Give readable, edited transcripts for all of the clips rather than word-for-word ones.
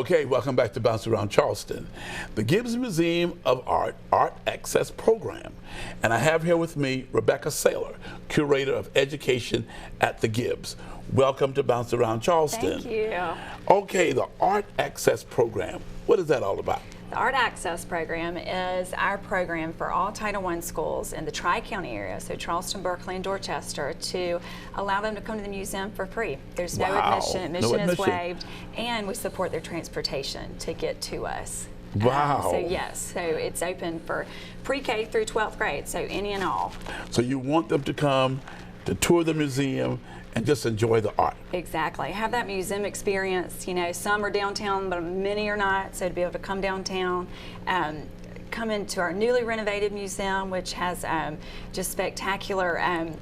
Okay, welcome back to Bounce Around Charleston. The Gibbs Museum of Art Access Program. And I have here with me Rebecca Saylor, Curator of Education at the Gibbs. Welcome to Bounce Around Charleston. Thank you. Okay, the Art Access Program. What is that all about? The Art Access Program is our program for all Title I schools in the Tri-County area, so Charleston, Berkeley, and Dorchester, to allow them to come to the museum for free. There's no admission. Admission is waived, and we support their transportation to get to us. Wow. So yes, so it's open for pre-K through 12th grade, so any and all. So you want them to come to tour the museum and just enjoy the art. Exactly. Have that museum experience. You know, some are downtown, but many are not. So to be able to come downtown, come into our newly renovated museum, which has just spectacular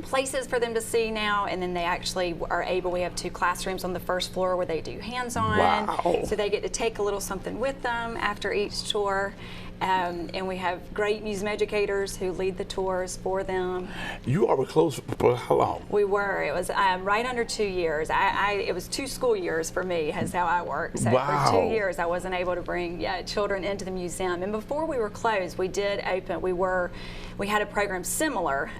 places for them to see now, and then they actually are able, we have 2 classrooms on the first floor where they do hands-on. Wow. So they get to take a little something with them after each tour. And we have great museum educators who lead the tours for them. You are closed for how long? We were. It was right under 2 years. It was 2 school years for me, is how I work. So wow. For 2 years, I wasn't able to bring children into the museum. And before we were closed, we did open. We had a program similar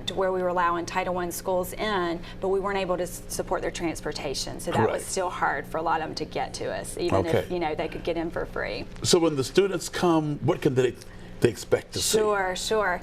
to where we were allowing Title I schools in, but we weren't able to support their transportation. So that Correct. was still hard for a lot of them to get to us, even if they could get in for free. So when the students come, what can they expect to see? Sure.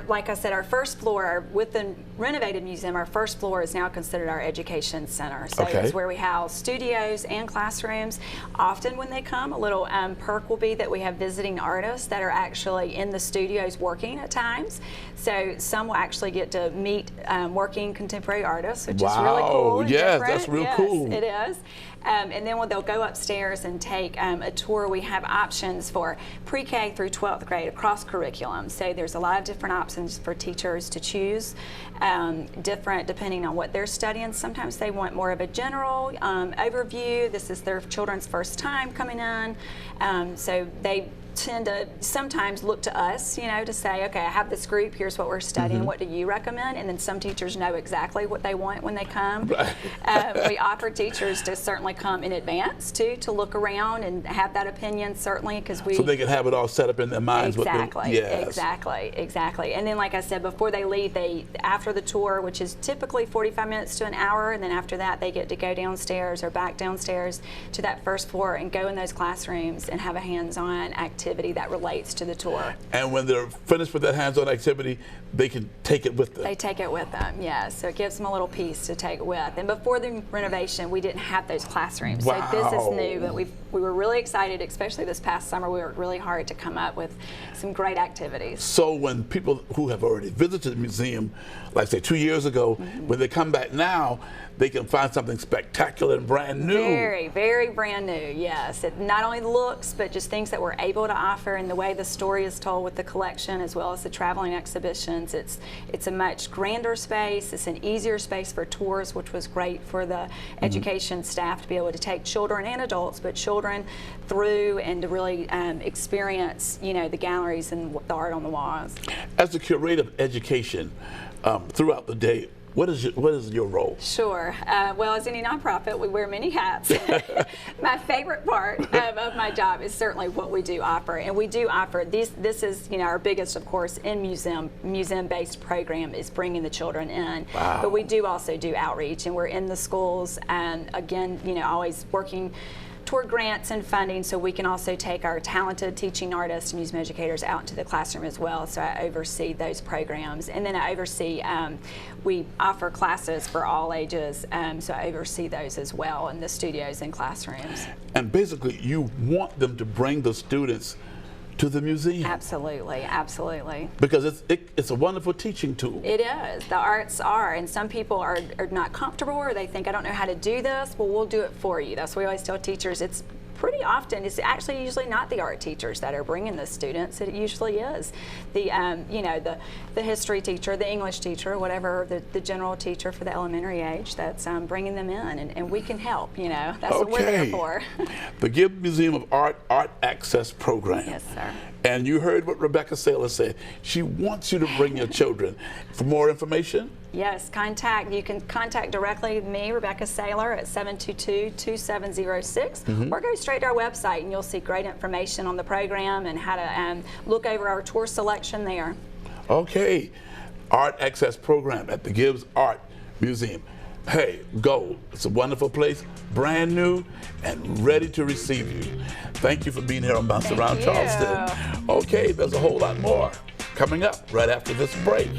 Like I said, our first floor, with the renovated museum, our first floor is now considered our education center. So it's where we house studios and classrooms. Often when they come, a little perk will be that we have visiting artists that are actually in the studios working at times. So some will actually get to meet working contemporary artists, which is really cool and different. That's real cool. It is. And then they'll go upstairs and take a tour. We have options for pre-K through 12th grade across curriculum. So there's a lot of different options for teachers to choose, different depending on what they're studying. Sometimes they want more of a general overview. This is their children's first time coming in. So they tend to sometimes look to us, to say, okay, I have this group, here's what we're studying, what do you recommend? And then some teachers know exactly what they want when they come. We offer teachers to certainly come in advance too, to look around and have that opinion, certainly, because so they can have it all set up in their minds. Exactly. And then, like I said, before they leave, after the tour, which is typically 45 minutes to an hour, and then after that they get to go downstairs or back downstairs to that first floor and go in those classrooms and have a hands-on activity that relates to the tour. And when they're finished with that hands-on activity, they can take it with them. They take it with them, yes. So it gives them a little piece to take with. And before the renovation, we didn't have those classrooms. Wow. So this is new, but we were really excited, especially this past summer. We worked really hard to come up with some great activities. So when people who have already visited the museum, like say 2 years ago, when they come back now, they can find something spectacular and brand new. Very, very brand new, yes. It not only looks, but just things that we're able to offer, and the way the story is told with the collection as well as the traveling exhibitions. It's a much grander space. It's an easier space for tours, which was great for the education staff to be able to take children and adults, but children through and to really experience, the galleries and the art on the walls. As the curator of education, throughout the day, what is your role? Sure. Well, as any nonprofit, we wear many hats. My favorite part of my job is certainly what we do offer, and we do offer this is our biggest, of course, in museum-based program is bringing the children in. Wow. But we do also do outreach, and we're in the schools, and again, always working toward grants and funding, so we can also take our talented teaching artists and museum educators out into the classroom as well. So I oversee those programs, and then I oversee, we offer classes for all ages, so I oversee those as well in the studios and classrooms. And basically, you want them to bring the students to the museum. Absolutely. Because it's a wonderful teaching tool. It is. The arts are, and some people are not comfortable, or they think, I don't know how to do this. Well, we'll do it for you. That's what we always tell teachers. It's pretty often, it's actually usually not the art teachers that are bringing the students. It usually is the the history teacher, the English teacher, whatever, the general teacher for the elementary age that's bringing them in, and we can help. That's what we're there for. The Gibbs Museum of Art Access Program. Yes, sir. And you heard what Rebecca Saylor said. She wants you to bring your children. For more information, yes, you can contact directly me, Rebecca Saylor, at 722-2706, or go straight to our website and you'll see great information on the program and how to look over our tour selection there. Okay, Art Access Program at the Gibbs Art Museum. Hey, go. It's a wonderful place, brand new and ready to receive you. Thank you for being here on Bounce Around Charleston. Okay, there's a whole lot more coming up right after this break.